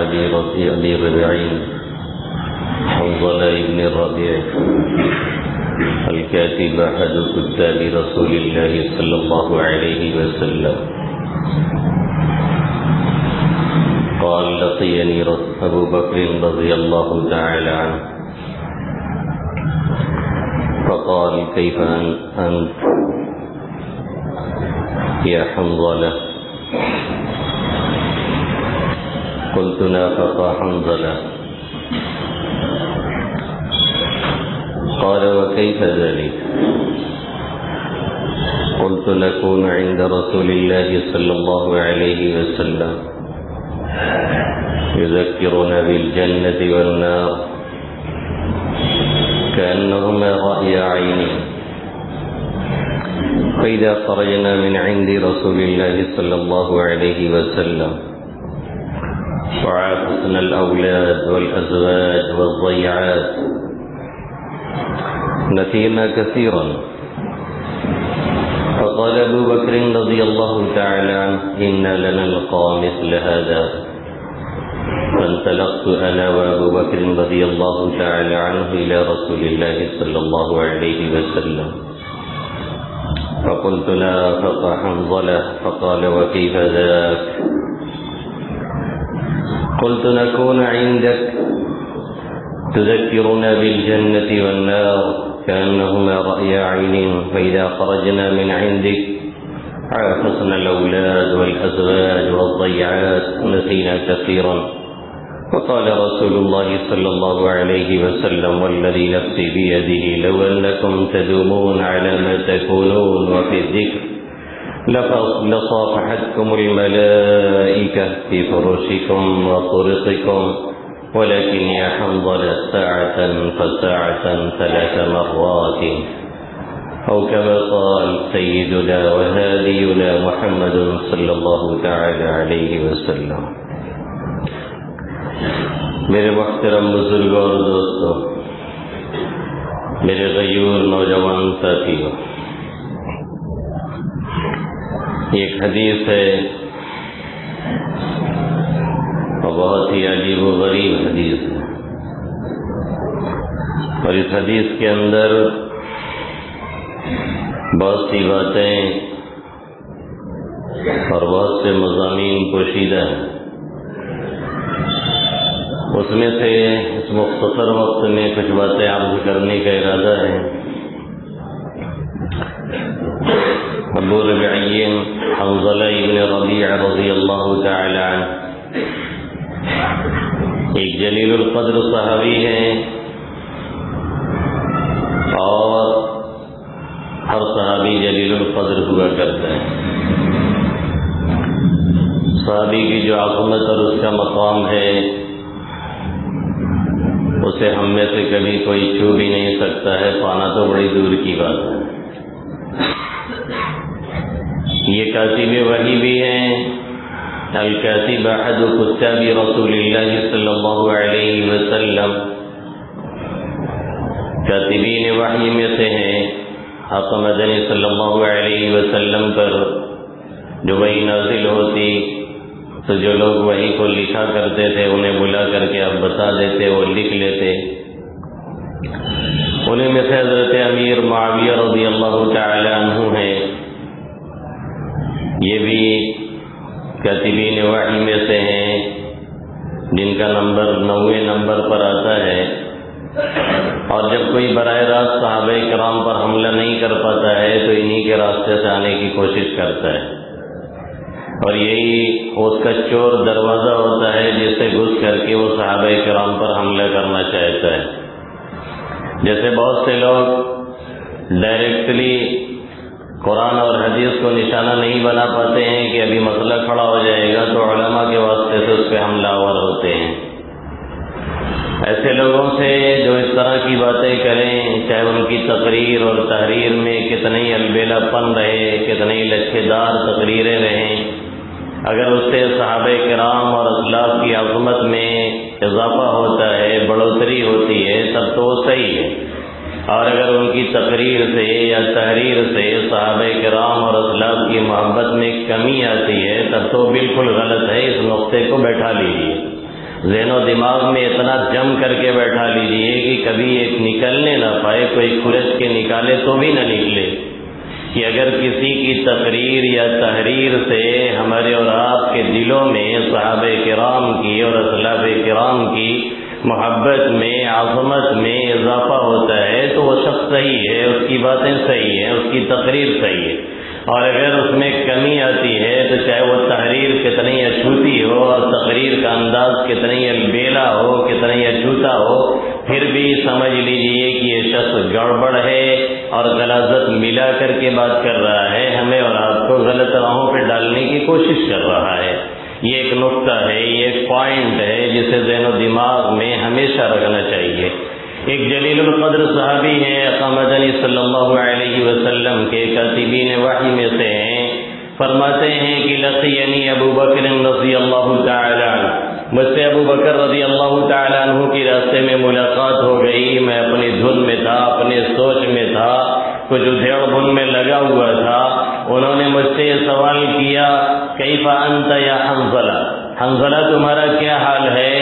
أبي ربيعين حنظلة بن الربيع الكاتب أحد كتاب رسول الله صلى الله عليه وسلم قال لقيني أبو بكر رضي الله تعالى عنه فقال كيف أنت يا حنظلة؟ قلت نافق حنظلة. قال وكيف ذلك؟ قلت نكون عند رسول الله صلى الله عليه وسلم يذكرنا بالجنة والنار كأنهما رأي عين، فإذا خرجنا من عند رسول الله صلى الله عليه وسلم وعافسنا الأولاد والأزواج والضيعات نسينا كثيرا. فقال أبو بكر رضي الله تعالى عنه إنا لنلقى مثل هذا. فانطلقت أنا وأبو بكر رضي الله تعالى عنه إلى رسول الله صلى الله عليه وسلم فقلت نافق حنظلة. فقال وكيف ذاك؟ قلت نكون عندك تذكرنا بالجنة والنار كأنهما رأي عين، فإذا خرجنا من عندك عافسنا الأولاد والأزواج والضيعات نسينا كثيرا. وقال رسول الله صلى الله عليه وسلم والذي نفسي بيده لو أنكم تدومون على ما تكونون وفي الذكر لصافحتكم الملائكة في فرشكم وطرقكم، ولكن يا حنظلة ساعة فساعة 3 مرات، أو كما قال سيدنا وهادينا محمد صلى الله تعالى عليه وسلم. میرے محترم بزرگوں اور دوستوں، میرے غیور نوجوان ساتھیوں، ایک حدیث ہے اور بہت ہی عجیب و غریب حدیث ہے، اور اس حدیث کے اندر بہت سی باتیں اور بہت سے مضامین پوشیدہ ہیں۔ اس میں سے اس مختصر وقت میں کچھ باتیں عرض کرنے کا ارادہ ہے۔ ابو ربیع حنظلہ ابن ربیع رضی اللہ تعالی عنہ ایک جلیل القدر صحابی ہیں، اور ہر صحابی جلیل القدر ہوا کرتا ہے۔ صحابی کی جو عظمت اور اس کا مقام ہے اسے ہم میں سے کبھی کوئی چھو بھی نہیں سکتا ہے، پانا تو بڑی دور کی بات ہے۔ یہ کاتب وحی بھی ہیں، الکاتب احد کتاب رسول اللہ صلی اللہ علیہ وسلم، کاتبین وحی میں سے ہیں۔ حق مدنی صلی اللہ علیہ وسلم پر جو وحی نازل ہوتی تو جو لوگ وحی کو لکھا کرتے تھے انہیں بلا کر کے اب بتا دیتے، وہ لکھ لیتے۔ انہیں میں سے حضرت امیر معاویہ رضی اللہ تعالی عنہ ہیں، یہ بھی کاتبین وحی میں سے ہیں، جن کا نمبر 90 نمبر پر آتا ہے، اور جب کوئی براہ راست صحابہ کرام پر حملہ نہیں کر پاتا ہے تو انہی کے راستے سے آنے کی کوشش کرتا ہے، اور یہی اس کا چور دروازہ ہوتا ہے جس سے گھس کر کے وہ صحابہ کرام پر حملہ کرنا چاہتا ہے۔ جیسے بہت سے لوگ ڈائریکٹلی قرآن اور حدیث کو نشانہ نہیں بنا پاتے ہیں کہ ابھی مسئلہ کھڑا ہو جائے گا تو علماء کے واسطے سے اس پہ حملہ آور ہوتے ہیں۔ ایسے لوگوں سے جو اس طرح کی باتیں کریں، چاہے ان کی تقریر اور تحریر میں کتنے ہی البیلا پن رہے، کتنے ہی لچھے دار تقریریں رہیں، اگر اس سے صحابہ کرام اور اسلاف کی عظمت میں اضافہ ہوتا ہے، بڑھوتری ہوتی ہے، تب تو وہ صحیح ہے، اور اگر ان کی تقریر سے یا تحریر سے صحابہ کرام اور اسلاف کی محبت میں کمی آتی ہے تب تو بالکل غلط ہے۔ اس نقطے کو بیٹھا لیجیے۔ ذہن و دماغ میں اتنا جم کر کے بیٹھا لیجئے کہ کبھی ایک نکلنے نہ پائے، کوئی کھرچ کے نکالے تو بھی نہ نکلے، کہ اگر کسی کی تقریر یا تحریر سے ہمارے اور آپ کے دلوں میں صحابہ کرام کی اور اسلاف کرام کی محبت میں، عظمت میں اضافہ ہوتا ہے تو وہ شخص صحیح ہے، اس کی باتیں صحیح ہیں، اس کی تقریر صحیح ہے۔ اور اگر اس میں کمی آتی ہے تو چاہے وہ تحریر کتنی اچھوتی ہو اور تقریر کا انداز کتنی البیلا ہو، کتنی اچھوتا ہو، پھر بھی سمجھ لیجئے کہ یہ شخص گڑبڑ ہے اور غلاظت ملا کر کے بات کر رہا ہے، ہمیں اور آپ کو غلط راہوں پہ ڈالنے کی کوشش کر رہا ہے۔ یہ ایک نقطہ ہے، یہ ایک پوائنٹ ہے جسے ذہن و دماغ میں ہمیشہ رکھنا چاہیے۔ ایک جلیل القدر صحابی ہیں، آقا مدنی صلی اللہ علیہ وسلم کے کاتبین وحی میں سے ہیں، فرماتے ہیں کہ لقینی ابو بکر رضی اللہ تعالی عنہ، مجھ سے ابو بکر رضی اللہ تعالی عنہ کی راستے میں ملاقات ہو گئی، میں اپنی دھن میں تھا، اپنے سوچ میں تھا، کچھ ادھیڑ بن میں لگا ہوا تھا۔ انہوں نے مجھ سے یہ سوال کیا، کیف انت یا حنظلہ، حنظلہ تمہارا کیا حال ہے؟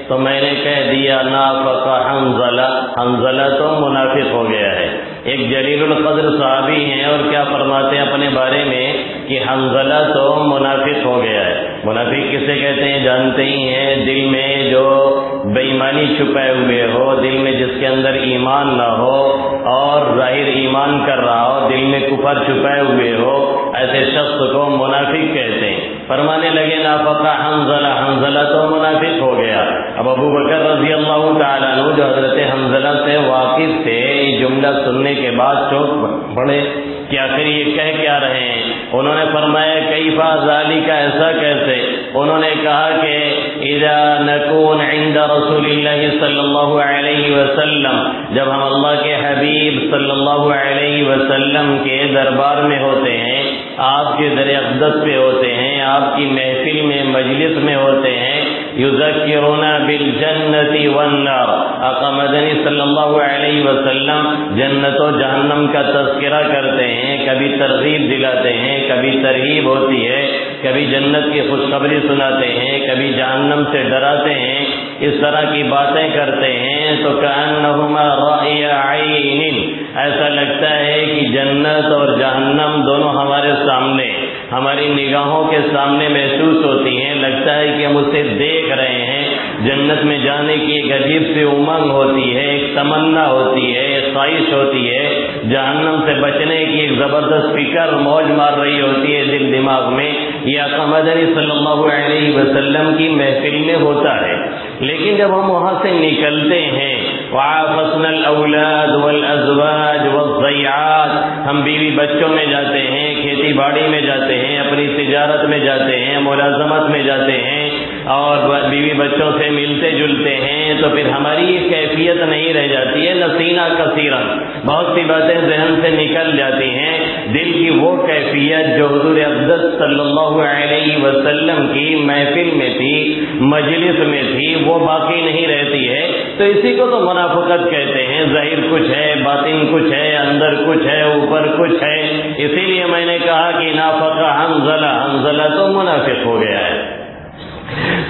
تو میں نے کہہ دیا نافق حنظلہ، حنظلہ تو منافق ہو گیا ہے۔ ایک جلیل القدر صحابی ہیں اور کیا فرماتے ہیں اپنے بارے میں کہ حنظلہ تو منافق ہو گیا ہے۔ منافق کسے کہتے ہیں جانتے ہی ہیں، دل میں جو بے ایمانی چھپائے ہوئے ہو، دل میں جس کے اندر ایمان نہ ہو اور ظاہر ایمان کر رہا ہو، دل میں کفر چھپائے ہوئے ہو، ایسے شخص کو منافق کہتے ہیں۔ فرمانے لگے نافق حنظلہ، حنظلہ تو منافق ہو گیا۔ اب ابو بکر رضی اللہ تعالیٰ عنہ جو حضرت حنظلہ سے واقف تھے، یہ جملہ سننے کے بعد چوک پڑے کہ آخر یہ کہہ کیا رہے ہیں۔ انہوں نے فرمایا کیف ذالک، ایسا کیسے؟ انہوں نے کہا کہ اذا نکون عند رسول اللہ صلی اللہ علیہ وسلم، جب ہم اللہ کے حبیب صلی اللہ علیہ وسلم کے دربار میں ہوتے ہیں، آپ کے در اقدس پہ ہوتے ہیں، آپ کی محفل میں، مجلس میں ہوتے ہیں، یذکرنا بالجنت والنار، آقا مدنی صلی اللہ علیہ وسلم جنت و جہنم کا تذکرہ کرتے ہیں، کبھی ترغیب دلاتے ہیں، کبھی ترغیب ہوتی ہے، کبھی جنت کی خوشخبری سناتے ہیں، کبھی جہنم سے ڈراتے ہیں، اس طرح کی باتیں کرتے ہیں تو کأنہما رأی عین، ایسا لگتا ہے کہ جنت اور جہنم دونوں ہمارے سامنے، ہماری نگاہوں کے سامنے محسوس ہوتی ہیں، لگتا ہے کہ ہم اسے دیکھ رہے ہیں۔ جنت میں جانے کی ایک عجیب سی امنگ ہوتی ہے، ایک تمنا ہوتی ہے، ایک خواہش ہوتی ہے، جہنم سے بچنے کی ایک زبردست فکر موج مار رہی ہوتی ہے دل دماغ میں۔ یہ آقا مدنی صلی اللہ علیہ وسلم کی محفل میں ہوتا ہے، لیکن جب ہم وہاں سے نکلتے ہیں وعافسنا الاولاد والازواج والضیعات، ہم بیوی بچوں میں جاتے ہیں، کھیتی باڑی میں جاتے ہیں، اپنی تجارت میں جاتے ہیں، ملازمت میں جاتے ہیں اور بیوی بچوں سے ملتے جلتے ہیں، تو پھر ہماری یہ کیفیت نہیں رہ جاتی ہے نسینا کثیرا، بہت سی باتیں ذہن سے نکل جاتی ہیں، دل کی وہ کیفیت جو حضور اقدس صلی اللہ علیہ وسلم کی محفل میں تھی، مجلس میں تھی، وہ باقی نہیں رہتی ہے۔ تو اسی کو تو منافقت کہتے ہیں، ظاہر کچھ ہے، باطن کچھ ہے، اندر کچھ ہے، اوپر کچھ ہے۔ اسی لیے میں نے کہا کہ نافق حنظلہ، حنظلہ تو منافق ہو گیا ہے۔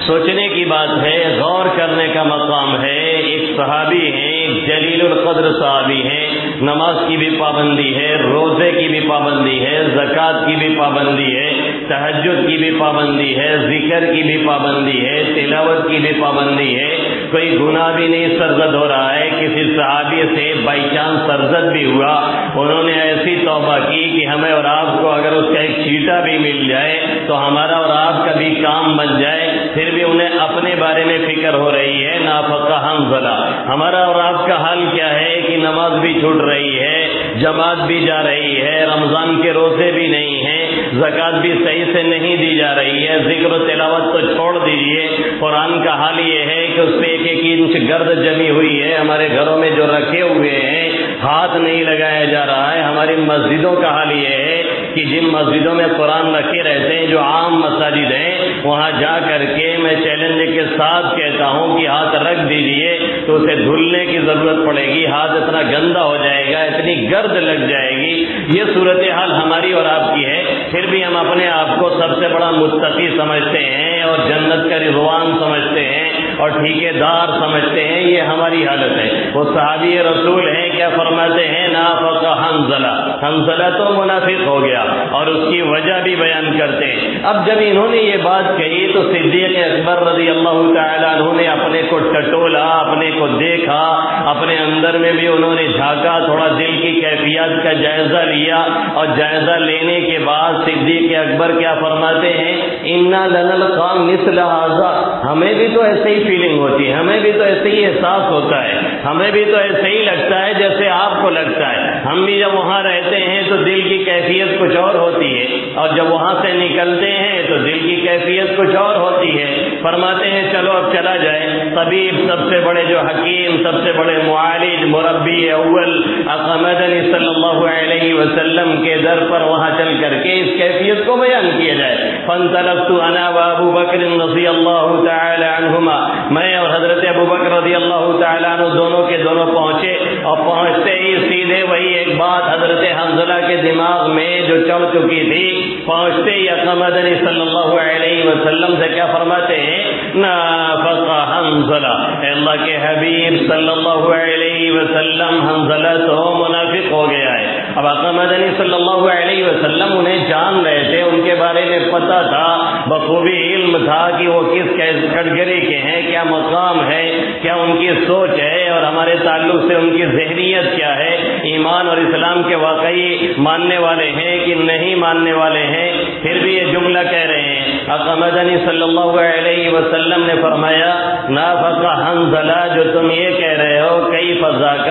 سوچنے کی بات ہے، غور کرنے کا مقام ہے۔ ایک صحابی ہیں، ایک جلیل القدر صحابی ہیں، نماز کی بھی پابندی ہے، روزے کی بھی پابندی ہے، زکوٰۃ کی بھی پابندی ہے، تہجد کی بھی پابندی ہے، ذکر کی بھی پابندی ہے، تلاوت کی بھی پابندی ہے، کوئی گناہ بھی نہیں سرزد ہو رہا ہے۔ کسی صحابی سے بائی چانس سرزد بھی ہوا، انہوں نے ایسی توبہ کی کہ ہمیں اور آپ کو اگر اس کا ایک چیٹا بھی مل جائے تو ہمارا اور آپ کا بھی کام بن جائے، پھر بھی انہیں اپنے بارے میں فکر ہو رہی ہے۔ نافق حنظلہ، ہمارا اور آپ کا حال کیا ہے کہ نماز بھی چھوٹ رہی ہے، جماعت بھی جا رہی ہے، رمضان کے روزے بھی نہیں ہیں، زکوٰۃ بھی صحیح سے نہیں دی جا رہی ہے، ذکر و تلاوت تو چھوڑ دیجئے، قرآن کا حال یہ ہے کہ اس پہ ایک ایک انچ گرد جمی ہوئی ہے، ہمارے گھروں میں جو رکھے ہوئے ہیں ہاتھ نہیں لگایا جا رہا ہے۔ ہماری مسجدوں کا حال یہ ہے کہ جن مسجدوں میں قرآن رکھے رہتے ہیں، جو عام مساجد ہیں، وہاں جا کر کے میں چیلنج کے ساتھ کہتا ہوں کہ ہاتھ رکھ دیجئے تو اسے دھلنے کی ضرورت پڑے گی، ہاتھ اتنا گندا ہو جائے گا، اتنی گرد لگ جائے گی۔ یہ صورتحال ہماری اور آپ کی ہے، پھر بھی ہم اپنے آپ کو سب سے بڑا متقی سمجھتے ہیں اور جنت کا رضوان سمجھتے ہیں اور ٹھیکیدار سمجھتے ہیں، یہ ہماری حالت ہے۔ وہ صحابی رسول ہیں، کیا فرماتے ہیں؟ نافق حنظلہ، حنظلہ تو منافق ہو گیا، اور اس کی وجہ بھی بیان کرتے ہیں۔ اب جب انہوں نے یہ بات کہی تو صدیق اکبر رضی اللہ تعالیٰ عنہ نے اپنے کو ٹٹولا، اپنے کو دیکھا، اپنے اندر میں بھی انہوں نے جھانکا، تھوڑا دل کی کیفیات کا جائزہ لیا، اور جائزہ لینے کے بعد صدیق اکبر کیا فرماتے ہیں؟ انا لنلقى مثل هذا، ہمیں بھی تو ایسے ہی فیلنگ ہوتی ہے، ہمیں بھی تو ایسے ہی احساس ہوتا ہے، ہمیں بھی تو ایسے ہی لگتا ہے جیسے آپ کو لگتا ہے۔ ہم بھی جب وہاں رہتے ہیں تو دل کی کیفیت کچھ اور ہوتی ہے، اور جب وہاں سے نکلتے ہیں تو دل کی کیفیت کچھ اور ہوتی ہے۔ فرماتے ہیں چلو اب چلا جائے۔ طبیب، سب سے بڑے جو حکیم، سب سے بڑے معالج، مربی اول آقا مدنی صلی اللہ علیہ وسلم کے در پر وہاں چل کر کے اس کیفیت کو بیان کیا جائے۔ فانطلقت انا وابو بکر رضی اللہ تعالی عنہما، میں اور حضرت ابو بکر رضی اللہ تعالی عنہ دونوں کے دونوں پہنچے، اور پہنچتے ہی سیدھے وہی ایک بات حضرت حنظلہ کے دماغ میں جو چڑھ چکی تھی، پہنچتے ہی آقا مدنی صلی اللہ علیہ وسلم سے کیا فرماتے ہیں؟ نافق حنظلہ، اے اللہ کے حبیب صلی اللہ علیہ وسلم، حنظلہ تو منافق ہو گیا ہے۔ اب آقا مدنی صلی اللہ علیہ وسلم انہیں جان رہے تھے، ان کے بارے میں پتہ تھا، بخوبی علم تھا کہ وہ کس کیٹیگری کے ہیں، کیا مقام ہے، کیا ان کی سوچ ہے، اور ہمارے تعلق سے ان کی ذہنیت کیا ہے، ایمان اور اسلام کے واقعی ماننے والے ہیں کہ نہیں ماننے والے ہیں۔ پھر بھی یہ جملہ کہہ رہے ہیں۔ آقا مدنی صلی اللہ علیہ وسلم نے فرمایا نافق حنظلہ، جو تم یہ کہہ رہے ہو کیف ذاک،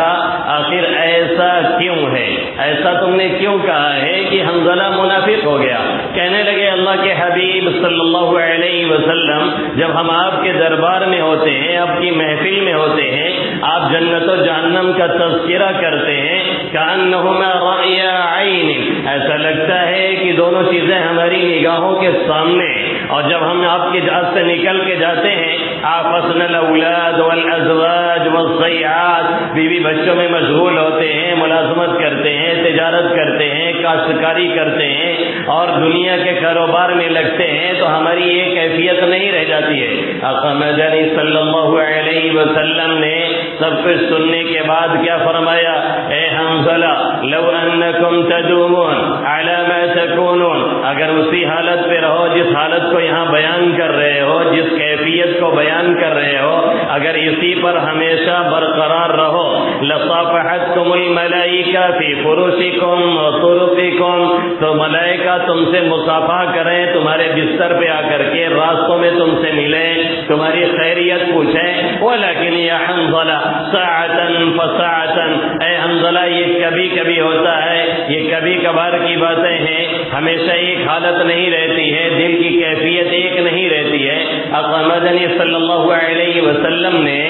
آخر ایسا کیوں ہے، ایسا تم نے کیوں کہا ہے کہ حنظلہ منافق ہو گیا؟ کہنے لگے اللہ کے حبیب صلی اللہ علیہ وسلم، جب ہم آپ کے دربار میں ہوتے ہیں، آپ کی محفل میں ہوتے ہیں، آپ جنت و جہنم کا تذکرہ کرتے ہیں، کأنہما رأی عین، ایسا لگتا ہے کہ دونوں چیزیں ہماری نگاہوں کے سامنے، اور جب ہم آپ کی جہاز سے نکل کے جاتے ہیں، آفسن الاولاد والازواج والصیعات، بیوی بچوں میں مشغول ہوتے ہیں، ملازمت کرتے ہیں، تجارت کرتے ہیں، کاشتکاری کرتے ہیں، اور دنیا کے کاروبار میں لگتے ہیں، تو ہماری یہ کیفیت نہیں رہ جاتی ہے۔ آقا مدنی صلی اللہ علیہ وسلم نے سب کچھ سننے کے بعد کیا فرمایا؟ اے حنظلہ، لو انکم تدومون علی ما تکونون، اگر اسی حالت پہ رہو جس حالت کو یہاں بیان کر رہے ہو، جس کیفیت کو بیان کر رہے ہو، اگر اسی پر ہمیشہ برقرار رہو، لصافحتکم الملائکہ فی فرشکم وطرقکم، تو ملائکہ تم سے مصافحہ کریں، تمہارے بستر پہ آ کر کے، راستوں میں تم سے ملیں، تمہاری خیریت پوچھیں۔ ولیکن یا حنظلہ ساعتاً فساعتاً، اے حنظلہ یہ کبھی کبھی ہوتا ہے، یہ کبھی کبھار کی باتیں ہیں، ہمیشہ ایک حالت نہیں رہتی ہے، دل کی کیفیت ایک نہیں رہتی ہے۔ آقا مدنی صلی اللہ علیہ وسلم نے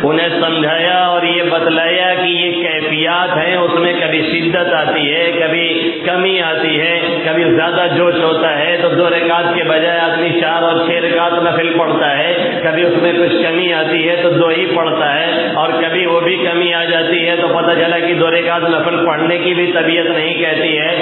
انہیں سمجھایا اور یہ بتلایا کہ یہ کیفیات ہیں، اس میں کبھی شدت آتی ہے، کبھی کمی آتی ہے، کبھی زیادہ جوش ہوتا ہے تو 2 رکعت کے بجائے آدمی 4 اور 6 رکعت نفل پڑھتا ہے، کبھی اس میں کچھ کمی آتی ہے تو 2 ہی پڑھتا ہے، اور کبھی وہ بھی کمی آ جاتی ہے تو پتہ چلا کہ 2 رکعت نفل پڑھنے کی بھی طبیعت نہیں کہتی ہے،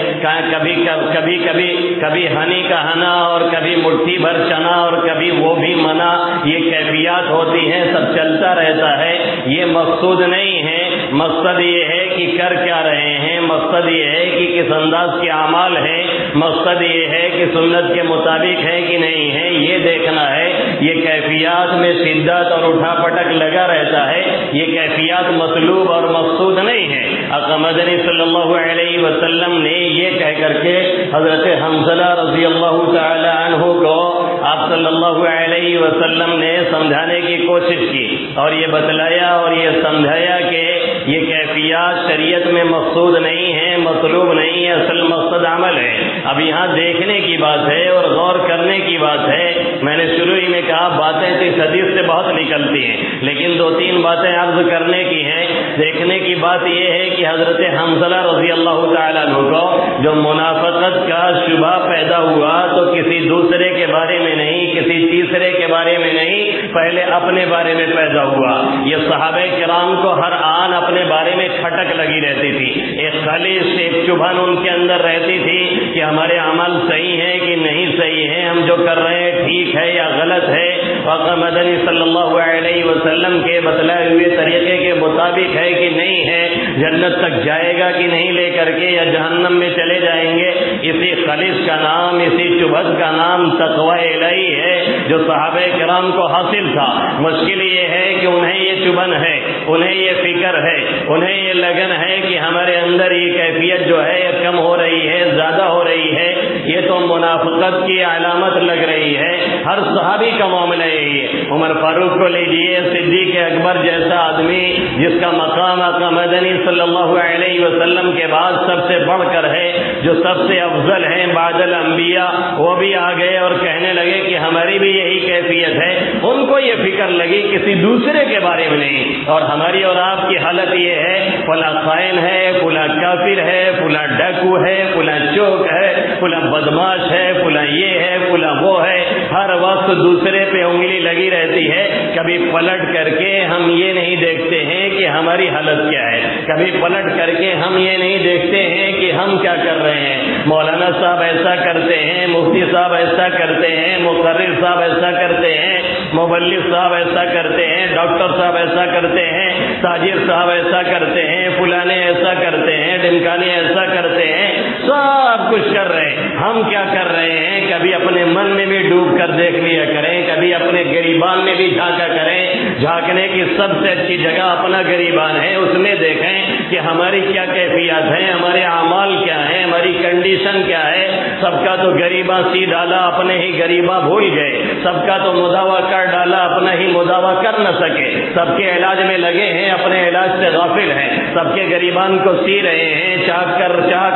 کبھی ہنی کا ہنا اور کبھی مٹھی بھر چنا اور کبھی وہ بھی منا، یہ کیفیات ہوتی ہیں، سب چلتا رہتا ہے۔ یہ مقصود نہیں ہے، مقصد یہ ہے کہ کر کیا رہے ہیں، مقصد یہ ہے کہ کس انداز کے اعمال ہیں، مقصد یہ ہے کہ سنت کے مطابق ہے کہ نہیں ہے، یہ دیکھنا ہے۔ یہ کیفیات میں شدت اور اٹھا پٹک لگا رہتا ہے، یہ کیفیات مطلوب اور مقصود نہیں ہے۔ آقا مدنی صلی اللہ علیہ وسلم نے یہ کہہ کر کے حضرت حنظلہ رضی اللہ تعالی عنہ کو آپ صلی اللہ علیہ وسلم نے سمجھانے کی کوشش کی، اور یہ بتلایا اور یہ سمجھایا کہ یہ کیفیات شریعت میں مقصود نہیں ہے، مطلوب نہیں ہے، اصل مقصد عمل ہے۔ اب یہاں دیکھنے کی بات ہے اور غور کرنے کی بات ہے۔ میں نے شروع ہی میں کہا باتیں تو اس حدیث سے بہت نکلتی ہیں، لیکن 2-3 باتیں عرض کرنے کی ہیں۔ دیکھنے کی بات یہ ہے کہ حضرت حنظلہ رضی اللہ تعالیٰ عنہ کو جو منافقت کا شبہ پیدا ہوا تو کسی دوسرے کے بارے میں نہیں، کسی چیز تیسرے کے بارے میں نہیں، پہلے اپنے بارے میں پیدا ہوا۔ یہ صحابہ کرام کو ہر آن اپنے بارے میں کھٹک لگی رہتی تھی، ایک خلیص ایک چبھن ان کے اندر رہتی تھی کہ ہمارے عمل صحیح ہے کہ نہیں صحیح ہے، ہم جو کر رہے ہیں ٹھیک ہے یا غلط ہے، آقا مدنی صلی اللہ علیہ وسلم کے بتلائے ہوئے طریقے کے مطابق ہے کہ نہیں ہے، جنت تک جائے گا کہ نہیں لے کر کے، یا جہنم میں چلے جائیں گے۔ اسی خلیص کا نام، اسی چبھن کا نام تقوی الہی ہے جو صحابہ کرام کو حاصل تھا۔ مشکل یہ ہے کہ انہیں یہ چبھن ہے، انہیں یہ فکر ہے، انہیں یہ لگن ہے کہ ہمارے اندر یہ کیفیت جو ہے یہ کم ہو رہی ہے، زیادہ ہو رہی ہے، یہ تو منافقت کی علامت لگ رہی ہے۔ ہر صحابی کا معاملہ یہی ہے۔ عمر فاروق کو لیجیے، صدیق اکبر جیسا آدمی جس کا مقام آقا مدنی صلی اللہ علیہ وسلم کے بعد سب سے بڑھ کر ہے، جو سب سے افضل ہیں بعد الانبیاء، وہ بھی آ گئے اور کہنے لگے کہ ہماری بھی یہی کیفیت ہے۔ ان کو یہ فکر لگی کسی دوسرے کے بارے میں نہیں، اور ہماری اور آپ کی حالت یہ ہے، فلاں خائن ہے، فلاں کافر ہے، فلاں ڈاکو ہے، فلاں چوک ہے، فلاں بدماش ہے، فلاں یہ ہے، فلاں وہ ہے، ہر وقت دوسرے پہ انگلی لگی رہتی ہے۔ کبھی پلٹ کر کے ہم یہ نہیں دیکھتے ہیں کہ ہماری حالت کیا ہے، کبھی پلٹ کر کے ہم یہ نہیں دیکھتے ہیں کہ ہم کیا کر رہے ہیں۔ مولانا صاحب ایسا کرتے ہیں، مفتی صاحب ایسا کرتے ہیں، مقرر صاحب ایسا کرتے ہیں، مبلغ صاحب ایسا کرتے ہیں، ڈاکٹر صاحب ایسا کرتے ہیں، تاجر صاحب ایسا کرتے ہیں، فلانے ایسا کرتے ہیں، ڈمکانے ایسا کرتے ہیں، سب کچھ کر رہے ہیں۔ ہم کیا کر رہے ہیں؟ کبھی اپنے من میں بھی ڈوب کر دیکھ لیا کریں، کبھی اپنے گریبان میں بھی جھانکا کریں۔ جھانکنے کی سب سے اچھی جگہ اپنا گریبان ہے، اس میں دیکھیں کہ ہماری کیا کیفیات ہیں، ہمارے اعمال کیا ہیں، ہماری کنڈیشن کیا ہے۔ سب کا تو گریباں سی ڈالا، اپنے ہی گریباں بھول گئے، سب کا تو مداوا کر ڈالا، اپنا ہی مداوا کر نہ سکے، سب کے علاج میں لگے ہیں، اپنے علاج سے غافل ہیں، سب کے گریبان کو سی رہے ہیں، چاک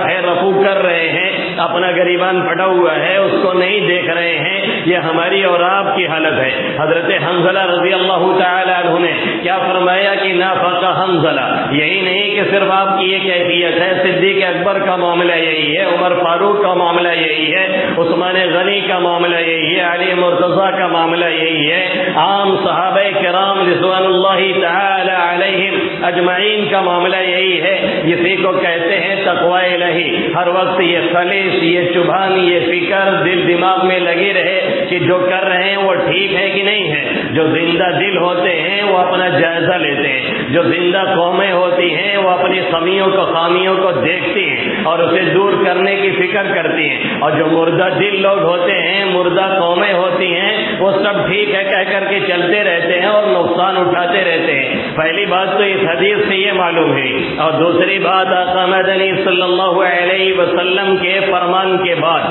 ہے رفو کر رہے ہیں، اپنا گریبان پھٹا ہوا ہے، اس کو نہیں دیکھ رہے ہیں۔ یہ ہماری اور آپ کی حالت ہے۔ حضرت حنظلہ رضی اللہ تعالی عنہ نے کیا فرمایا کہ نافق حنظلہ، یہی نہیں کہ صرف آپ کی یہ کیفیت ہے، صدیق اکبر کا معاملہ یہی ہے، عمر فاروق کا معاملہ یہی ہے، عثمان غنی کا معاملہ یہی ہے، علی مرتضیٰ کا معاملہ یہی ہے، عام صحابہ کرام رضوان اللہ تعالی علیہم اجمعین کا معاملہ یہی ہے۔ اسی کو کہتے ہیں تقوی الہی۔ ہر وقت یہ خلیص، یہ چبھن، یہ فکر دل دماغ میں لگی رہے کہ جو کر رہے ہیں وہ ٹھیک ہے کہ نہیں ہے۔ جو زندہ دل ہوتے ہیں وہ اپنا جائزہ لیتے ہیں، جو زندہ قومیں ہوتی ہیں وہ اپنی خامیوں کو دیکھتی ہیں اور اسے دور کرنے کی فکر کرتی ہیں، اور جو مردہ دل لوگ ہوتے ہیں، مردہ قومیں ہوتی ہیں، وہ سب ٹھیک ہے کہہ کر کے چلتے رہتے ہیں اور نقصان اٹھاتے رہتے ہیں۔ پہلی بات تو اس حدیث سے یہ معلوم ہے، اور دوسری بات آقا مدنی صلی اللہ علیہ وسلم کے فرمان کے بعد،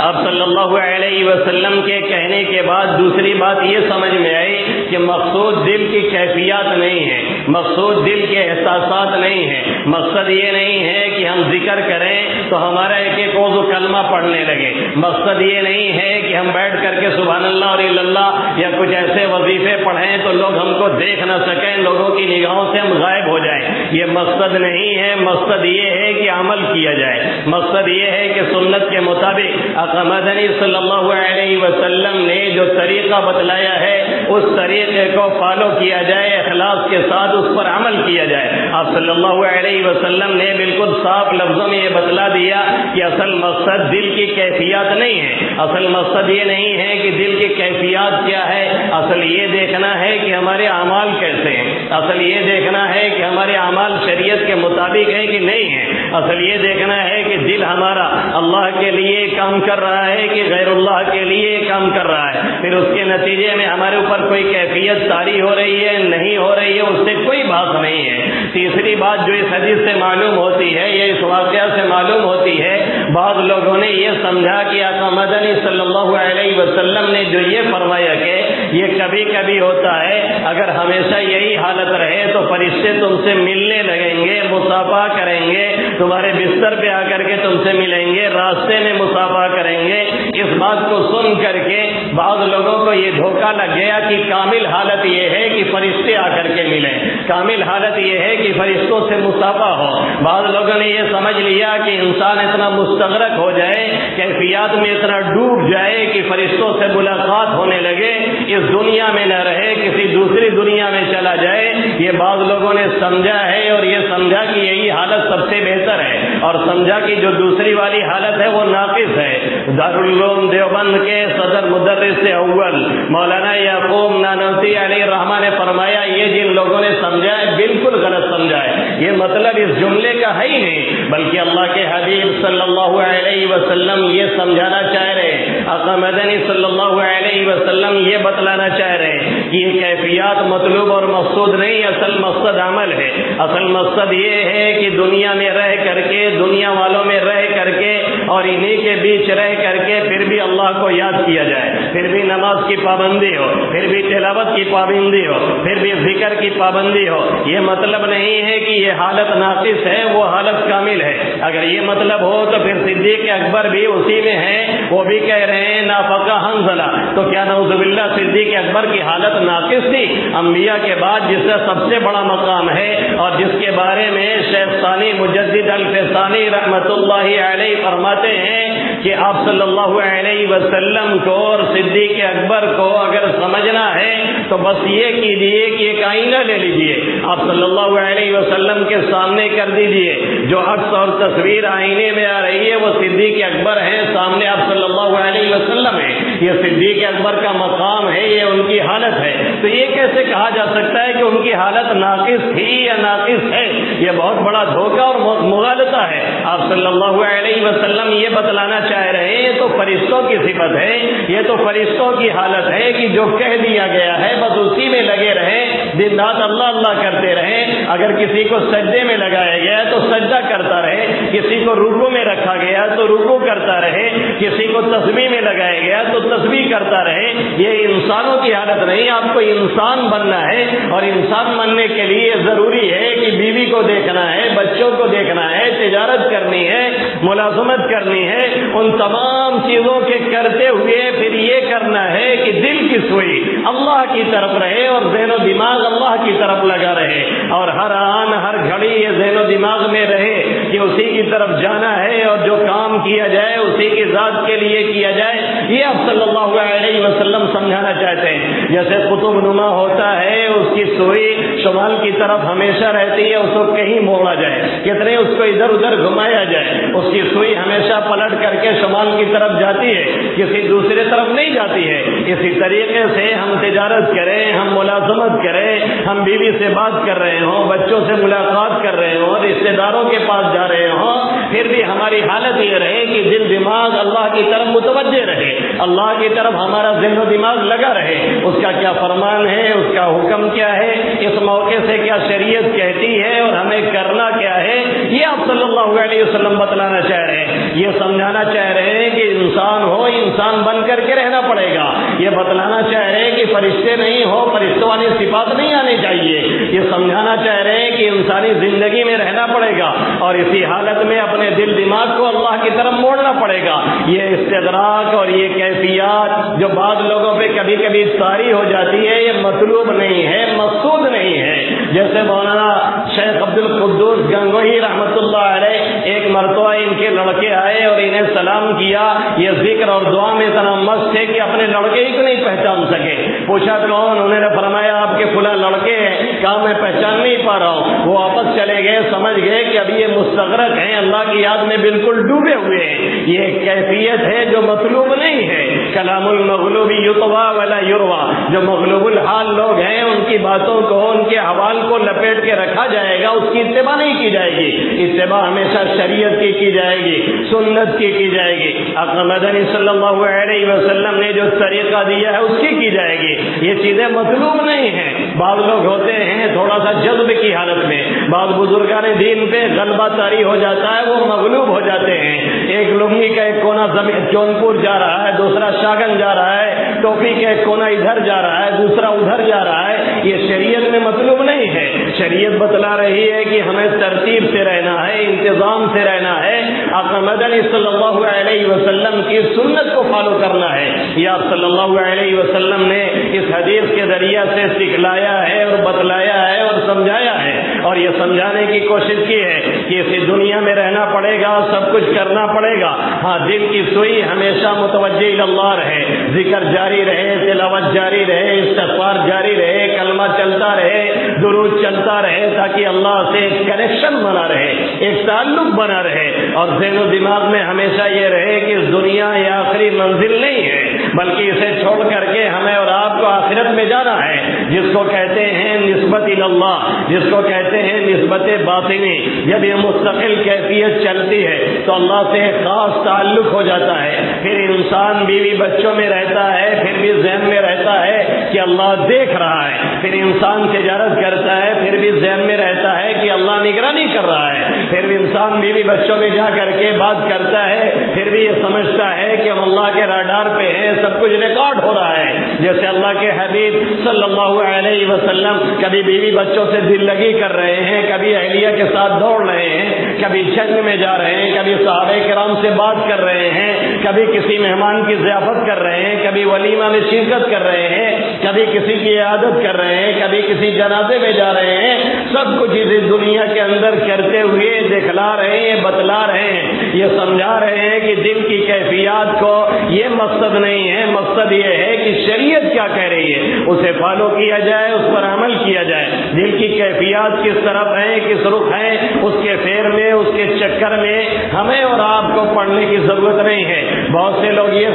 اب صلی اللہ علیہ وسلم کے کہنے کے بعد دوسری بات یہ سمجھ میں آئی کہ مقصود دل کی کیفیات نہیں ہے، مقصود دل کے احساسات نہیں ہے۔ مقصد یہ نہیں ہے کہ ہم ذکر کریں تو ہمارا ایک ایک وضو کلمہ پڑھنے لگے، مقصد یہ نہیں ہے کہ ہم بیٹھ کر کے سبحان اللہ اور الا اللہ یا کچھ ایسے وظیفے پڑھیں تو لوگ ہم کو دیکھ نہ سکیں، لوگوں کی نگاہوں سے ہم غائب ہو جائیں، یہ مقصد نہیں ہے۔ مقصد یہ ہے کہ عمل کیا جائے، مقصد یہ ہے کہ سنت کے مطابق آقا مدنی صلی اللہ علیہ وسلم نے جو طریقہ بتلایا ہے اس طریقے کو فالو کیا جائے، اخلاص کے ساتھ اس پر عمل کیا جائے۔ آپ صلی اللہ علیہ وسلم نے بالکل صاف لفظوں میں یہ بتلا دیا کہ اصل مقصد دل کی کیفیات نہیں ہے، اصل مقصد یہ نہیں ہے کہ دل کی کیفیات کیا ہے، اصل یہ دیکھنا ہے کہ ہمارے اعمال کیسے ہیں، اصل یہ دیکھنا ہے کہ ہمارے اعمال شریعت کے مطابق ہیں کہ نہیں ہیں، اصل یہ دیکھنا ہے کہ دل ہمارا اللہ کے لیے کام کر رہا ہے کہ غیر اللہ کے لیے کام کر رہا ہے۔ پھر اس کے نتیجے میں ہمارے اوپر کوئی کیفیت طاری ہو رہی ہے نہیں ہو رہی ہے، اس سے کوئی بات نہیں ہے۔ تیسری بات جو اس حدیث سے معلوم ہوتی ہے، یہ اس واقعہ سے معلوم ہوتی ہے، بعض لوگوں نے یہ سمجھا کہ آقا مدنی صلی اللہ علیہ وسلم نے جو یہ فرمایا کہ یہ کبھی کبھی ہوتا ہے، اگر ہمیشہ یہی حالت رہے تو فرشتے تم سے ملنے لگیں گے، مصافحہ کریں گے، تمہارے بستر پہ آ کر کے تم سے ملیں گے، راستے میں مصافحہ کریں گے۔ اس بات کو سن کر کے بعض لوگوں کو یہ دھوکہ لگ گیا کہ کامل حالت یہ ہے کہ فرشتے آ کر کے ملیں، کامل حالت یہ ہے کہ فرشتوں سے مصافحہ ہو. بعض لوگوں نے یہ سمجھ لیا کہ انسان اتنا مستغرق ہو جائے, کیفیات میں اتنا ڈوب جائے کہ فرشتوں سے ملاقات ہونے لگے, اس دنیا میں نہ رہے, کسی دوسری دنیا میں چلا جائے. یہ بعض لوگوں نے سمجھا ہے اور یہ سمجھا کہ یہی حالت سب سے بہتر ہے, اور سمجھا کہ جو دوسری والی حالت ہے وہ ناقص ہے. دارالعلوم دیوبند کے صدر مدرس اول مولانا یعقوب نانوتوی علیہ الرحمہ نے فرمایا یہ جن لوگوں نے سمجھا ہے بالکل غلط سمجھا ہے. یہ مطلب اس جملے کا ہے ہی نہیں, بلکہ اللہ کے حبیب صلی اللہ علیہ وسلم یہ سمجھانا چاہ رہے, آقا مدنی صلی اللہ علیہ وسلم یہ بتلانا چاہ رہے کہ یہ کیفیات مطلوب اور مقصود نہیں, اصل مقصد عمل ہے. اصل مقصد یہ ہے کہ دنیا میں رہ کر کے, دنیا والوں میں رہ کر کے اور انہی کے بیچ رہ کر کے پھر بھی اللہ کو یاد کیا جائے, پھر بھی نماز کی پابندی ہو, پھر بھی تلاوت کی پابندی ہو, پھر بھی ذکر کی پابندی ہو. یہ مطلب نہیں ہے کہ یہ حالت ناقص ہے, وہ حالت کامل ہے. اگر یہ مطلب ہو تو پھر صدیق اکبر بھی اسی میں ہیں, وہ بھی کہہ رہے ہیں نافقہ حنظلہ, تو کیا نعوذ باللہ صدیق اکبر کی حالت ناقص تھی؟ انبیاء کے بعد جس کا سب سے بڑا مقام ہے اور جس کے بارے میں شیخ ثانی مجدد الفسانی رحمت اللہ علیہ فرماتے ہیں کہ آپ صلی اللہ علیہ وسلم کو اور صدیق اکبر کو اگر سمجھنا ہے تو بس یہ کیجیے کہ ایک آئینہ لے لیجیے, آپ صلی اللہ علیہ وسلم کے سامنے کر دیجیے, جو عکس اور تصویر آئینے میں آ رہی ہے وہ صدیق اکبر ہے, سامنے آپ صلی اللہ علیہ وسلم ہے. یہ صدیق اکبر کا مقام ہے, یہ ان کی حالت ہے. تو یہ کیسے کہا جا سکتا ہے کہ ان کی حالت ناقص تھی یا ناقص ہے؟ یہ بہت بڑا دھوکہ اور مغالطہ ہے. آپ صلی اللہ علیہ وسلم یہ بتلانا چاہ رہے ہیں یہ تو فرشتوں کی صفت ہے, یہ تو فرشتوں کی حالت ہے کہ جو کہہ دیا گیا ہے بس اسی میں لگے رہے, دن رات اللہ اللہ کرتے رہے. اگر کسی کو سجدے میں لگایا گیا تو سجدہ کرتا رہے, کسی کو رکوع میں رکھا گیا تو رکوع کرتا رہے, کسی کو تسبیح میں لگایا گیا تو تسبیح کرتا رہے. یہ انسانوں کی حالت نہیں. آپ کو انسان بننا ہے, اور انسان بننے کے لیے ضروری ہے کہ بیوی کو دیکھنا ہے, بچوں کو دیکھنا ہے, تجارت کرنی ہے, ملازمت کرنی ہے. ان تمام چیزوں کے کرتے ہوئے پھر یہ کرنا ہے کہ دل کی سوئی اللہ کی طرف رہے اور ذہن و دماغ اللہ کی طرف لگا رہے, اور ہر آن ہر گھڑی یہ ذہن و دماغ میں رہے کہ اسی کی طرف جانا ہے, اور جو کام کیا جائے اسی کی ذات کے لیے کیا جائے. یہ آپ صلی اللہ علیہ وسلم سمجھانا چاہتے ہیں. جیسے قطب نما ہوتا ہے, اس کی سوئی شمال کی طرف ہمیشہ رہتی ہے, اس کو کہیں موڑا جائے, کتنے اس کو ادھر ادھر گھمایا جائے, اس کی سوئی ہمیشہ پلٹ کر کے شمال کی طرف جاتی ہے, کسی دوسرے طرف نہیں جاتی ہے. اسی طریقے سے ہم تجارت کریں, ہم ملازمت کریں, ہم بیوی سے بات کر رہے ہوں, بچوں سے ملاقات کر رہے ہوں, رشتے داروں کے پاس جا رہے ہوں, پھر بھی ہماری حالت یہ رہے کہ دل دماغ اللہ کی طرف متوجہ رہے, اللہ کی طرف ہمارا ذہن و دماغ لگا رہے. اس کا کیا فرمان ہے, اس کا حکم کیا ہے, اس موقع سے کیا شریعت کہتی ہے اور ہمیں کرنا کیا ہے, یہ آپ صلی اللہ علیہ وسلم بتلانا چاہ رہے ہیں. یہ سمجھانا چاہ رہے ہیں کہ انسان ہو, انسان بن کر کے رہنا پڑے گا. یہ بتلانا چاہ رہے ہیں کہ فرشتے نہیں ہو, فرشتوں والی صفات نہیں آنی چاہیے. یہ سمجھانا چاہ رہے ہیں کہ انسانی زندگی میں رہنا پڑے گا, اور اسی حالت میں اپنے دل دماغ کو اللہ کی طرف موڑنا پڑے گا. یہ استدراک اور یہ کیفیات جو بعض لوگوں پہ کبھی کبھی طاری ہو جاتی ہے, یہ مطلوب نہیں ہے, مقصود نہیں ہے. جیسے مولانا شیخ عبد القدوس گنگوہی رحمت اللہ علیہ, ایک مرتبہ ان کے لڑکے آئے اور انہیں سلام کیا. یہ ذکر اور دعا میں اتنا مست تھے کہ اپنے لڑکے ہی کو نہیں پہچان سکے. پوچھا کون؟ انہوں نے فرمایا آپ کے فلاں لڑکے ہیں. کہا میں پہچان نہیں پا رہا ہوں. وہ واپس چلے گئے, سمجھ گئے کہ ابھی یہ مستغرق ہیں, اللہ کی یاد میں بالکل ڈوبے ہوئے ہیں. یہ ایک کیفیت ہے جو مطلوب نہیں ہے. کلام المغلوب یطوی ولا یروی, جو مغلوب الحال لوگ ہیں ان کی باتوں کو, ان کے حوال کو لپیٹ کے رکھا جائے گا, اس کی اتباع نہیں کی جائے گی. اتباع ہمیشہ شریعت کی جائے گی, سنت کی جائے گی. آقا مدنی صلی اللہ علیہ وسلم نے جو طریقہ دیا ہے اس کی جائے گی. یہ چیزیں مطلوب نہیں ہیں. بعض لوگ ہوتے ہیں تھوڑا سا جذب کی حالت میں, بعض بزرگان دین پہ غلبہ طاری ہو جاتا ہے, وہ مغلوب ہو جاتے ہیں. ایک لنگی کا ایک کونا جونپور جا رہا ہے, دوسرا شاگن جا رہا ہے, ٹوپی کا ایک کونا ادھر جا رہا ہے, دوسرا ادھر جا رہا ہے. یہ شریعت میں مطلوب نہیں ہے. شریعت بتلا رہی ہے کہ ہمیں ترتیب سے رہنا ہے, انتظام سے رہنا ہے, آقا مدنی صلی اللہ علیہ وسلم کی سنت کو فالو کرنا ہے. یہ آپ صلی اللہ علیہ وسلم نے اس حدیث کے ذریعے سے سکھلایا ہے اور بتلایا ہے اور سمجھایا ہے, اور یہ سمجھانے کی کوشش کی ہے کہ اسی دنیا میں رہنا پڑے گا, سب کچھ کرنا پڑے گا. ہاں, دل کی سوئی ہمیشہ متوجہ اللہ رہے, ذکر جاری رہے, تلاوت جاری رہے, استغفار جاری رہے, کلمہ چلتا رہے, درود چلتا رہے, تاکہ اللہ سے ایک کنیکشن بنا رہے, ایک تعلق بنا رہے. اور ذہن و دماغ میں ہمیشہ یہ رہے کہ اس دنیا یہ آخری منزل نہیں ہے, بلکہ اسے چھوڑ کر کے ہمیں اور آپ کو آخرت میں جانا ہے, جس کو کہتے ہیں نسبت اللہ, جس کو کہتے ہیں نسبت باطنی. جب یہ مستقل کیفیت چلتی ہے تو اللہ سے ایک خاص تعلق ہو جاتا ہے. پھر انسان بیوی بچوں میں رہتا ہے, پھر بھی ذہن میں رہتا ہے کہ اللہ دیکھ رہا ہے. پھر انسان تجارت کرتا ہے, پھر بھی ذہن میں رہتا ہے کہ اللہ نگرانی کر رہا ہے. پھر بھی انسان بیوی بچوں میں جا کر کے بات کرتا ہے, پھر بھی یہ سمجھتا ہے کہ ہم اللہ کے راڈار پہ ہیں, سب کچھ ریکارڈ ہو رہا ہے. جیسے اللہ کے حبیب صلی اللہ علیہ وسلم کبھی بیوی بچوں سے دل لگی کر رہے ہیں, کبھی اہلیہ کے ساتھ دوڑ رہے ہیں, کبھی جنگ میں جا رہے ہیں, کبھی صحابہ کرام سے بات کر رہے ہیں, کبھی کسی مہمان کی ضیافت کر رہے ہیں, کبھی ولیمہ میں شرکت کر رہے ہیں, کبھی کسی کی عیادت کر رہے ہیں, کبھی کسی جنازے میں جا رہے ہیں. سب کچھ اس دنیا کے اندر کرتے ہوئے دکھلا رہے ہیں, بتلا رہے ہیں, یہ سمجھا رہے ہیں کہ دل کی کیفیات کو یہ مقصد نہیں ہے, مقصد یہ ہے کہ شریعت کیا کہہ رہی ہے اسے فالو کیا جائے, اس پر عمل کیا جائے. دل کی کیفیات کس طرف ہیں, کس رخ ہیں, اس کے پھیر میں, اس کے چکر میں ہمیں اور آپ کو پڑھنے کی ضرورت نہیں ہے. بہت سے لوگ یہ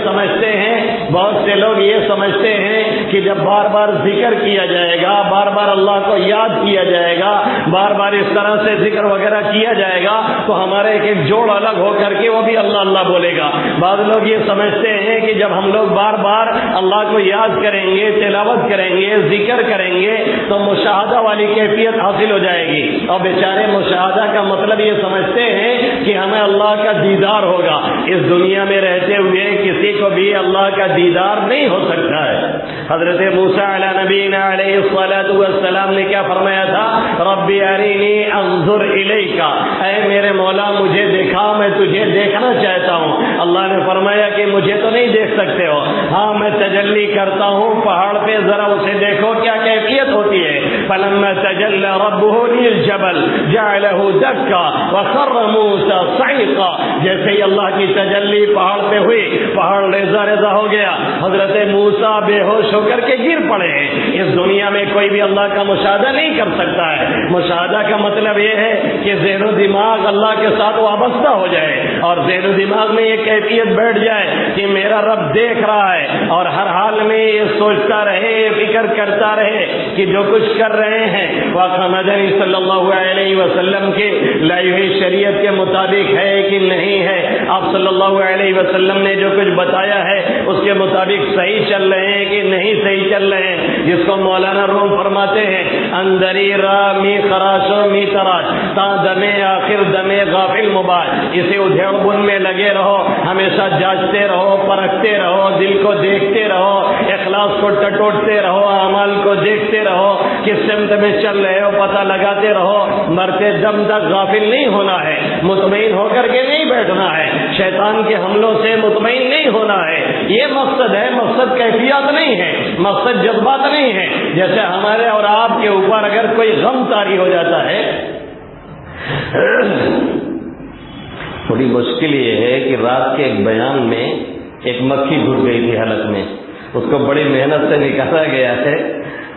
سمجھتے ہیں کہ جب بار بار ذکر کیا جائے گا, بار بار اللہ کو یاد کیا جائے گا, بار بار اس طرح سے ذکر وغیرہ کیا جائے گا تو ہمارے ایک جوڑ الگ ہو کر کے وہ بھی اللہ اللہ بولے گا. بعض لوگ یہ سمجھتے ہیں کہ جب ہم لوگ بار بار اللہ کو یاد کریں گے, تلاوت کریں گے, ذکر کریں گے تو مشاہدہ والی کیفیت حاصل ہو جائے گی. اور بیچارے مشاہدہ کا مطلب یہ سمجھتے ہیں کہ ہمیں اللہ کا دیدار ہوگا. اس دنیا میں رہتے ہوئے کسی کو بھی اللہ کا دیدار نہیں ہو سکتا ہے. حضرت موسیٰ علیہ نبینا علیہ الصلاۃ والسلام نے کیا فرمایا تھا, ربی ارینی انظر الیک, اے میرے مولا مجھے دکھا, میں تجھے دیکھنا چاہتا ہوں. اللہ نے فرمایا کہ مجھے تو نہیں دیکھ سکتے ہو, ہاں میں تجلی کرتا ہوں پہاڑ پہ, ذرا اسے دیکھو کیا کیفیت ہوتی ہے. فلما تجلی ربہ للجبل جعلہ دکا وخر موسیٰ صعقا, جیسے ہی اللہ کی تجلی پہاڑ پہ ہوئی, پہاڑ ریزہ ریزہ ہو گیا, حضرت موسیٰ بے ہوش ہو کر کے گر پڑے. اس دنیا میں کوئی بھی اللہ کا مشاہدہ نہیں کر سکتا ہے. مشاہدہ کا مطلب یہ ہے کہ ذہن و دماغ اللہ کے ساتھ وابستہ ہو جائے, اور ذہن و دماغ میں یہ کیفیت بیٹھ جائے کہ میرا رب دیکھ رہا ہے, اور ہر حال میں یہ سوچتا رہے, فکر کرتا رہے کہ جو کچھ کر رہے ہیں واقع مدنی صلی اللہ علیہ وسلم کے لائی ہوئی شریعت کے مطابق ہے کہ نہیں ہے. آپ صلی اللہ علیہ وسلم نے جو کچھ بتایا ہے اس کے مطابق صحیح چل رہے ہیں کہ نہیں صحیح چل رہے ہیں. جس کو مولانا روم فرماتے ہیں اندری را می خراشو می تراش تا دمے آخر دمے غافل مباش, اسے ادھیڑ بن میں لگے رہو, ہمیشہ جانچتے رہو, پرکھتے رہو, دل کو دیکھتے رہو, اخلاص کو ٹٹوٹتے رہو, اعمال کو دیکھتے رہو, کس سمت میں چل رہے ہو پتہ لگاتے رہو. مرتے دم تک غافل نہیں ہونا ہے, مطمئن ہو کر کے نہیں بیٹھنا ہے, شیطان کے حملوں سے مطمئن نہیں ہونا ہے. یہ مقصد ہے, مقصد کیفیات نہیں ہے, مقصد جذبات نہیں ہے. جیسے ہمارے اور آپ کے اوپر اگر کوئی غم طاری ہو جاتا ہے, بڑی مشکل یہ ہے کہ رات کے ایک بیان میں ایک مکھی گھس گئی تھی حلق میں, اس کو بڑی محنت سے نکالا گیا ہے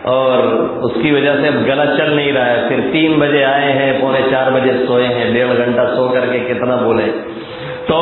اور اس کی وجہ سے اب گلا چل نہیں رہا ہے. پھر 3 بجے آئے ہیں, 3:45 بجے سوئے ہیں, 1.5 گھنٹہ سو کر کے کتنا بولے. تو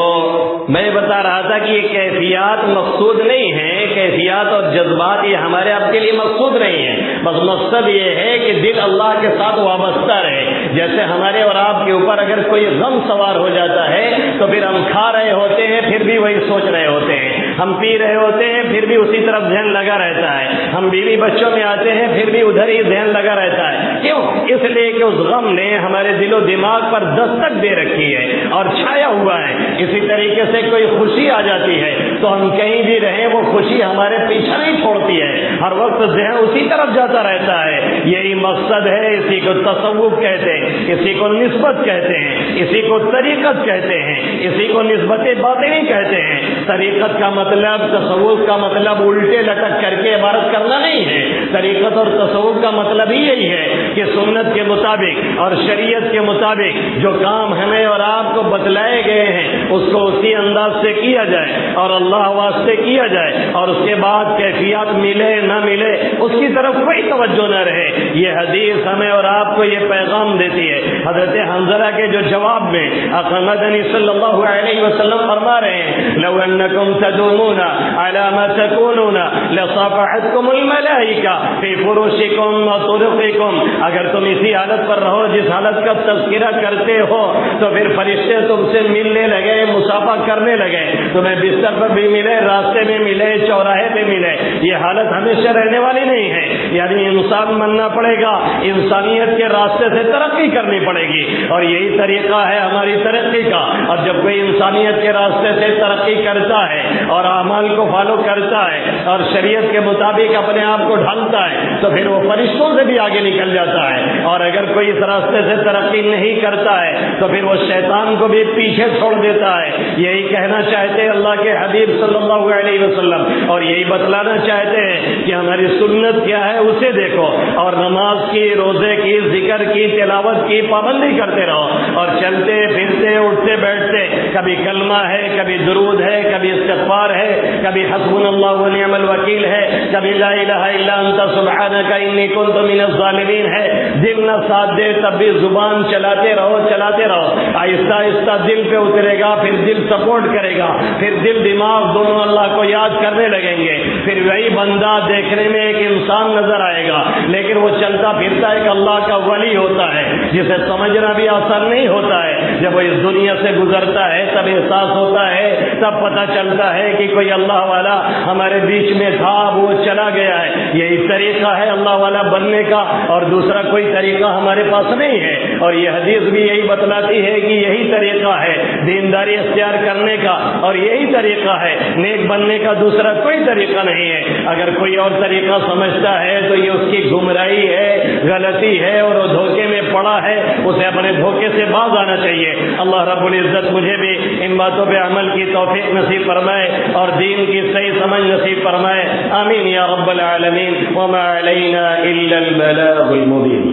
میں بتا رہا تھا کہ یہ کیفیات مقصود نہیں ہیں, کیفیات اور جذبات یہ ہمارے آپ کے لیے مقصود نہیں ہے. بس مقصد یہ ہے کہ دل اللہ کے ساتھ وابستہ رہے. جیسے ہمارے اور آپ کے اوپر اگر کوئی غم سوار ہو جاتا ہے تو پھر ہم کھا رہے ہوتے ہیں, پھر بھی وہی سوچ رہے ہوتے ہیں, ہم پی رہے ہوتے ہیں, پھر بھی اسی طرف ذہن لگا رہتا ہے, ہم بیوی بچوں میں آتے ہیں, پھر بھی ادھر ہی ذہن لگا رہتا ہے. کیوں؟ اس لیے کہ اس غم نے ہمارے دل و دماغ پر دستک دے رکھی ہے اور چھایا ہوا ہے۔ اسی طریقے سے کوئی خوشی آ جاتی ہے تو ہم کہیں بھی رہیں وہ خوشی ہمارے پیچھے نہیں چھوڑتی ہے، ہر وقت ذہن اسی طرف جاتا رہتا ہے۔ یہی مقصد ہے، اسی کو تصوف کہتے ہیں، اسی کو نسبت کہتے ہیں، اسی کو طریقت کہتے ہیں، اسی کو نسبت باطنی کہتے ہیں۔ طریقت کا مطلب، تصوف کا مطلب الٹے لٹک کر کے عبارت کرنا نہیں ہے۔ طریقت اور تصوف کا مطلب ہی یہی ہے کہ سنت کے مطابق اور شریعت کے مطابق جو کام ہمیں اور آپ کو بتلائے گئے ہیں اس کو اسی انداز سے کیا جائے اور اللہ واسطے کیا جائے، اور اس کے بعد کیفیات ملے نہ ملے اس کی طرف کوئی توجہ نہ رہے۔ یہ حدیث ہمیں اور آپ کو یہ پیغام دیتی ہے۔ حضرت حنظلہ کے جو جواب میں آقا مدنی صلی اللہ علیہ وسلم فرما رہے ہیں، لو انکم تدومون علی ما تکونون لصافحتکم الملائکہ فی فروشکم وطرقکم، اگر تم اسی حالت پر رہو جس حالت کا تذکرہ کرتے ہو تو پھر فرشتے تم سے ملنے لگے، مصافحہ کرنے لگے، تمہیں بستر پر بھی ملے، راستے میں ملے، چوراہے پہ ملے۔ یہ حالت ہمیشہ رہنے والی نہیں ہے، یعنی انسان بننا پڑے گا، انسانیت کے راستے سے ترقی کرنی پڑے گی، اور یہی طریقہ ہے ہماری ترقی کا۔ اور جب کوئی انسانیت کے راستے سے ترقی کرتا ہے اور اعمال کو فالو کرتا ہے اور شریعت کے مطابق اپنے آپ کو ڈھالتا ہے تو پھر وہ فرشتوں سے بھی آگے نکل جاتا ہے، اور اگر کوئی اس راستے سے ترقی نہیں کرتا ہے تو پھر وہ شیطان کو بھی پیچھے چھوڑ دیتا ہے۔ یہی کہنا چاہتے ہیں اللہ کے حبیب صلی اللہ علیہ وسلم، اور یہی بتلانا چاہتے ہیں کہ ہماری سنت کیا ہے اسے دیکھو، اور نماز کی، روزے کی، ذکر کی، تلاوت کی پابندی کرتے رہو، اور چلتے پھرتے اٹھتے بیٹھتے کبھی کلمہ ہے، کبھی درود ہے، کبھی استغفار ہے، کبھی حسبنا اللہ ونعم الوکیل ہے، کبھی لا الہ الا انت سبحانک انی کنت من الظالمین ہے۔ دل نہ ساتھ دے تب بھی زبان چلاتے رہو، چلاتے رہو، آہستہ آہستہ دل پہ اترے گا، پھر دل سپورٹ کرے گا، پھر دل دماغ دونوں اللہ کو یاد کرنے لگیں گے، پھر وہی بندہ دیکھنے میں ایک انسان نظر آئے گا لیکن وہ چلتا پھرتا ایک اللہ کا ولی ہوتا ہے جسے سمجھنا بھی آسان نہیں ہوتا ہے۔ جب وہ اس دنیا سے گزرتا ہے تب احساس ہوتا ہے، تب پتہ چلتا ہے کہ کوئی اللہ والا ہمارے بیچ میں تھا، وہ چلا گیا ہے۔ یہی طریقہ ہے اللہ والا بننے کا، اور دوسرا کوئی طریقہ ہمارے پاس نہیں ہے۔ اور یہ حدیث بھی یہی بتلاتی ہے کہ یہی طریقہ ہے دینداری اختیار کرنے کا، اور یہی طریقہ ہے نیک بننے کا، دوسرا کوئی طریقہ نہیں ہے۔ اگر کوئی اور طریقہ سمجھتا ہے تو یہ اس کی گمراہی ہے، غلطی ہے، اور وہ دھوکے میں پڑا ہے، اسے اپنے دھوکے سے باز آنا چاہیے۔ اللہ رب العزت مجھے بھی ان باتوں پہ عمل کی توفیق نصیب فرمائے اور دین کی صحیح سمجھ نصیب فرمائے، آمین یا رب العالمین۔ وما علینا الا البلاغ المبین۔